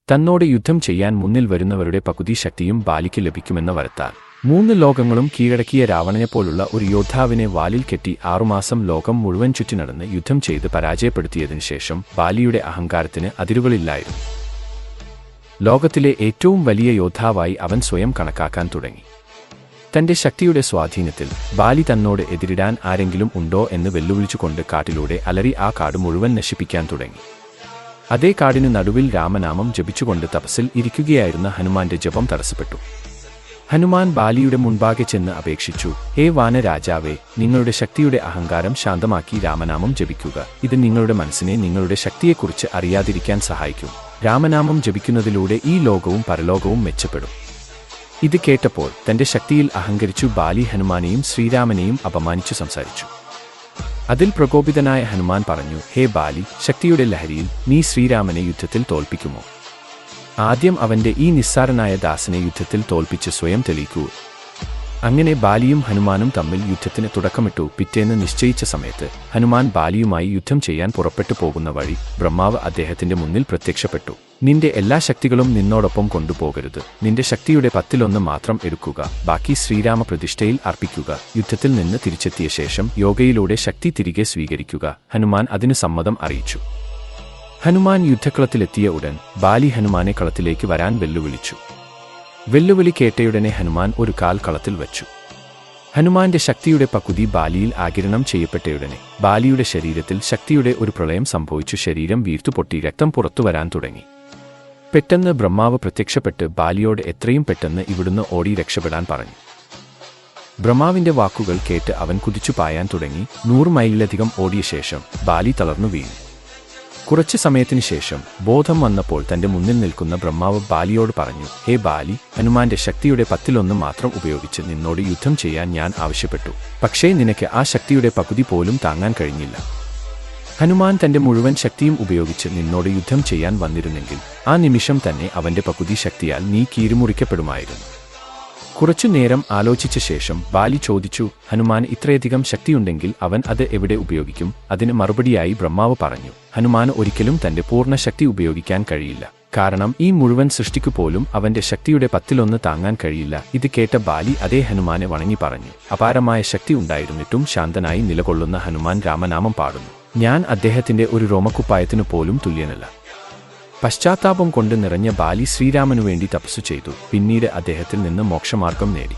തന്നോട് യുദ്ധം ചെയ്യാൻ മുന്നിൽ വരുന്നവരുടെ പകുതി ശക്തിയും ബാലിക്ക് ലഭിക്കുമെന്ന വരത്താൽ 3 ലോകങ്ങളും കീഴടക്കിയ രാവണനെപ്പോലുള്ള ഒരു യോദ്ധാവിനെ വാലിൽ കെട്ടി 6 മാസം ലോകം മുഴുവൻ ചുറ്റി നടന്ന് യുദ്ധം ചെയ്ത് പരാജയപ്പെടുത്തിയതിനു ശേഷം ബാലിയുടെ അഹങ്കാരത്തിന് അതിരുകളില്ലായിരുന്നു. ലോകത്തിലെ ഏറ്റവും വലിയ യോദ്ധാവായി അവൻ സ്വയം കണക്കാക്കാൻ തുടങ്ങി. തന്റെ ശക്തിയുടെ സ്വാധീനത്തിൽ ബാലി തന്നോട് എതിരിടാൻ ആരെങ്കിലും ഉണ്ടോ എന്ന് വെല്ലുവിളിച്ചുകൊണ്ട് കാട്ടിലൂടെ അലറി ആ കാട് മുഴുവൻ നശിപ്പിക്കാൻ തുടങ്ങി. അതേ കാടിനു നടുവിൽ രാമനാമം ജപിച്ചുകൊണ്ട് തപസ്സിൽ ഇരിക്കുകയായിരുന്ന ഹനുമാന്റെ ജപം തടസ്സപ്പെട്ടു. ഹനുമാൻ ബാലിയുടെ മുൻപാകെ ചെന്ന് അപേക്ഷിച്ചു, ഹേ വാനരാജാവേ, നിങ്ങളുടെ ശക്തിയുടെ അഹങ്കാരം ശാന്തമാക്കി രാമനാമം ജപിക്കുക. ഇത് നിങ്ങളുടെ മനസ്സിനെ നിങ്ങളുടെ ശക്തിയെക്കുറിച്ച് അറിയാതിരിക്കാൻ സഹായിക്കും. രാമനാമം ജപിക്കുന്നതിലൂടെ ഈ ലോകവും പരലോകവും മെച്ചപ്പെടും. ഇത് കേട്ടപ്പോൾ തന്റെ ശക്തിയിൽ അഹങ്കരിച്ചു ബാലി ഹനുമാനെയും ശ്രീരാമനെയും അപമാനിച്ചു സംസാരിച്ചു. അതിൽ പ്രകോപിതനായ ഹനുമാൻ പറഞ്ഞു, ഹേ ബാലി, ശക്തിയുടെ ലഹരിയിൽ നീ ശ്രീരാമനെ യുദ്ധത്തിൽ തോൽപ്പിക്കുമോ? ആദ്യം അവന്റെ ഈ നിസ്സാരനായ ദാസനെ യുദ്ധത്തിൽ തോൽപ്പിച്ച് സ്വയം തെളിയിക്കൂ. അങ്ങനെ ബാലിയും ഹനുമാനും തമ്മിൽ യുദ്ധത്തിന് തുടക്കമിട്ടു. പിറ്റേന്ന് നിശ്ചയിച്ച സമയത്ത് ഹനുമാൻ ബാലിയുമായി യുദ്ധം ചെയ്യാൻ പുറപ്പെട്ടു പോകുന്ന വഴി ബ്രഹ്മാവ് അദ്ദേഹത്തിന്റെ മുന്നിൽ പ്രത്യക്ഷപ്പെട്ടു. നിന്റെ എല്ലാ ശക്തികളും നിന്നോടൊപ്പം കൊണ്ടുപോകരുത്. നിന്റെ ശക്തിയുടെ 10-1 മാത്രം എടുക്കുക. ബാക്കി ശ്രീരാമ പ്രതിഷ്ഠയിൽ അർപ്പിക്കുക. യുദ്ധത്തിൽ നിന്ന് തിരിച്ചെത്തിയ ശേഷം യോഗയിലൂടെ ശക്തി തിരികെ സ്വീകരിക്കുക. ഹനുമാൻ അതിന് സമ്മതം അറിയിച്ചു. ഹനുമാൻ യുദ്ധക്കളത്തിലെത്തിയ ഉടൻ ബാലി ഹനുമാനെ കളത്തിലേക്ക് വരാൻ വെല്ലുവിളിച്ചു. വെല്ലുവിളി കേട്ടയുടനെ ഹനുമാൻ ഒരു കാൽ കളത്തിൽ വച്ചു. ഹനുമാന്റെ ശക്തിയുടെ പകുതി ബാലിയിൽ ആഗിരണം ചെയ്യപ്പെട്ടയുടനെ ബാലിയുടെ ശരീരത്തിൽ ശക്തിയുടെ ഒരു പ്രളയം സംഭവിച്ചു. ശരീരം വീർത്തുപൊട്ടി രക്തം പുറത്തുവരാൻ തുടങ്ങി. പെട്ടെന്ന് ബ്രഹ്മാവ് പ്രത്യക്ഷപ്പെട്ട് ബാലിയോട് എത്രയും പെട്ടെന്ന് ഇവിടുന്ന് ഓടി രക്ഷപ്പെടാൻ പറഞ്ഞു. ബ്രഹ്മാവിന്റെ വാക്കുകൾ കേട്ട് അവൻ കുതിച്ചു പായാൻ തുടങ്ങി. 100 മൈലിലധികം ഓടിയ ശേഷം ബാലി തളർന്നു വീണു. കുറച്ചു സമയത്തിനു ശേഷം ബോധം വന്നപ്പോൾ തന്റെ മുന്നിൽ നിൽക്കുന്ന ബ്രഹ്മാവ് ബാലിയോട് പറഞ്ഞു, ഹേ ബാലി, ഹനുമാന്റെ ശക്തിയുടെ 10-1 മാത്രം ഉപയോഗിച്ച് നിന്നോട് യുദ്ധം ചെയ്യാൻ ഞാൻ ആവശ്യപ്പെട്ടു. പക്ഷേ നിനക്ക് ആ ശക്തിയുടെ പകുതി പോലും താങ്ങാൻ കഴിഞ്ഞില്ല. ഹനുമാൻ തന്റെ മുഴുവൻ ശക്തിയും ഉപയോഗിച്ച് നിന്നോട് യുദ്ധം ചെയ്യാൻ വന്നിരുന്നെങ്കിൽ ആ നിമിഷം തന്നെ അവന്റെ പകുതി ശക്തിയാൽ നീ കീറിമുറിക്കപ്പെടുമായിരുന്നു. കുറച്ചു നേരം ആലോചിച്ച ശേഷം ബാലി ചോദിച്ചു, ഹനുമാൻ ഇത്രയധികം ശക്തിയുണ്ടെങ്കിൽ അവൻ അത് എവിടെ ഉപയോഗിക്കും? അതിന് മറുപടിയായി ബ്രഹ്മാവ് പറഞ്ഞു, ഹനുമാൻ ഒരിക്കലും തന്റെ പൂർണ്ണ ശക്തി ഉപയോഗിക്കാൻ കഴിയില്ല. കാരണം ഈ മുഴുവൻ സൃഷ്ടിക്കു പോലും അവന്റെ ശക്തിയുടെ 10-1 താങ്ങാൻ കഴിയില്ല. ഇത് കേട്ട ബാലി അതേ ഹനുമാനെ വണങ്ങി പറഞ്ഞു, അപാരമായ ശക്തി ഉണ്ടായിരുന്നിട്ടും ശാന്തനായി നിലകൊള്ളുന്ന ഹനുമാൻ രാമനാമം പാടുന്നു. ഞാൻ അദ്ദേഹത്തിന്റെ ഒരു രോമക്കുപ്പായത്തിനു പോലും തുല്യനല്ല. പശ്ചാത്താപം കൊണ്ട് നിറഞ്ഞ ബാലി ശ്രീരാമനുവേണ്ടി തപസ്സു ചെയ്തു. പിന്നീട് അദ്ദേഹത്തിൽ നിന്ന് മോക്ഷമാർഗം നേടി.